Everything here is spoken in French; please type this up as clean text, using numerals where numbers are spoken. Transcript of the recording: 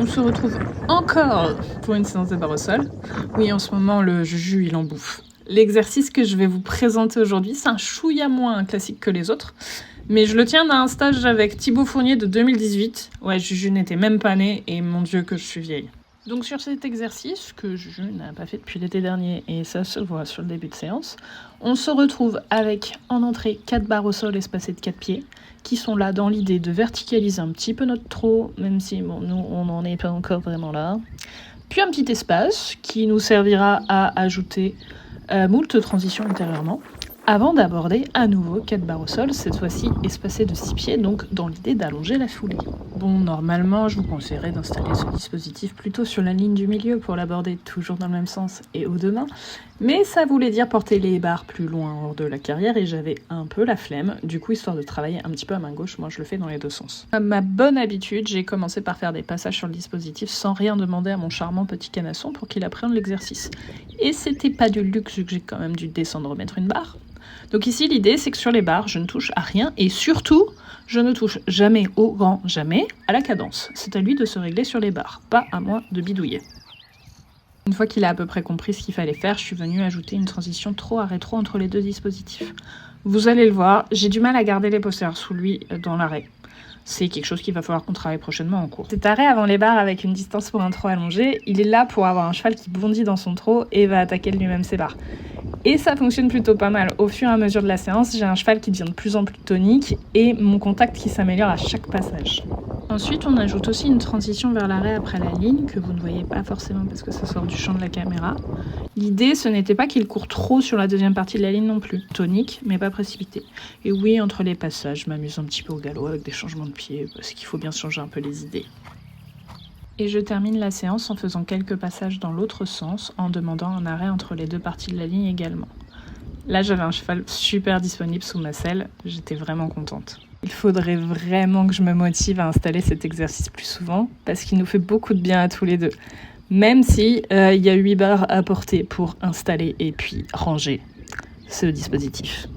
On se retrouve encore pour une séance de barre au sol. Oui, en ce moment, le juju, il en bouffe. L'exercice que je vais vous présenter aujourd'hui, c'est un chouïa moins classique que les autres, mais je le tiens d'un stage avec Thibaut Fournier de 2018. Ouais, Juju n'était même pas né, et mon Dieu que je suis vieille. Donc sur cet exercice, que Juju n'a pas fait depuis l'été dernier, et ça se voit sur le début de séance, on se retrouve avec, en entrée, 4 barres au sol espacées de 4 pieds, qui sont là dans l'idée de verticaliser un petit peu notre trot, même si bon, nous, on n'en est pas encore vraiment là. Puis un petit espace qui nous servira à ajouter moult transitions ultérieurement, avant d'aborder à nouveau 4 barres au sol, cette fois-ci espacées de 6 pieds, donc dans l'idée d'allonger la foulée. Bon, normalement, je vous conseillerais d'installer ce dispositif plutôt sur la ligne du milieu pour l'aborder toujours dans le même sens et haut de main, mais ça voulait dire porter les barres plus loin hors de la carrière et j'avais un peu la flemme, du coup, histoire de travailler un petit peu à main gauche, moi je le fais dans les deux sens. À ma bonne habitude, j'ai commencé par faire des passages sur le dispositif sans rien demander à mon charmant petit canasson pour qu'il apprenne l'exercice. Et c'était pas du luxe vu que j'ai quand même dû descendre mettre une barre. Donc ici, l'idée, c'est que sur les barres, je ne touche à rien et surtout, je ne touche jamais au grand jamais à la cadence. C'est à lui de se régler sur les barres, pas à moi de bidouiller. Une fois qu'il a à peu près compris ce qu'il fallait faire, je suis venue ajouter une transition trop à rétro entre les deux dispositifs. Vous allez le voir, j'ai du mal à garder les postérieurs sous lui dans l'arrêt. C'est quelque chose qu'il va falloir qu'on travaille prochainement en cours. Cet arrêt avant les barres avec une distance pour un trot allongé, il est là pour avoir un cheval qui bondit dans son trot et va attaquer de lui-même ses barres. Et ça fonctionne plutôt pas mal. Au fur et à mesure de la séance, j'ai un cheval qui devient de plus en plus tonique et mon contact qui s'améliore à chaque passage. Ensuite, on ajoute aussi une transition vers l'arrêt après la ligne, que vous ne voyez pas forcément parce que ça sort du champ de la caméra. L'idée, ce n'était pas qu'il court trop sur la deuxième partie de la ligne non plus. Tonique, mais pas précipité. Et oui, entre les passages, je m'amuse un petit peu au galop avec des changements de pied, parce qu'il faut bien changer un peu les idées. Et je termine la séance en faisant quelques passages dans l'autre sens, en demandant un arrêt entre les deux parties de la ligne également. Là, j'avais un cheval super disponible sous ma selle, j'étais vraiment contente. Il faudrait vraiment que je me motive à installer cet exercice plus souvent, parce qu'il nous fait beaucoup de bien à tous les deux. Même si y a 8 barres à porter pour installer et puis ranger ce dispositif.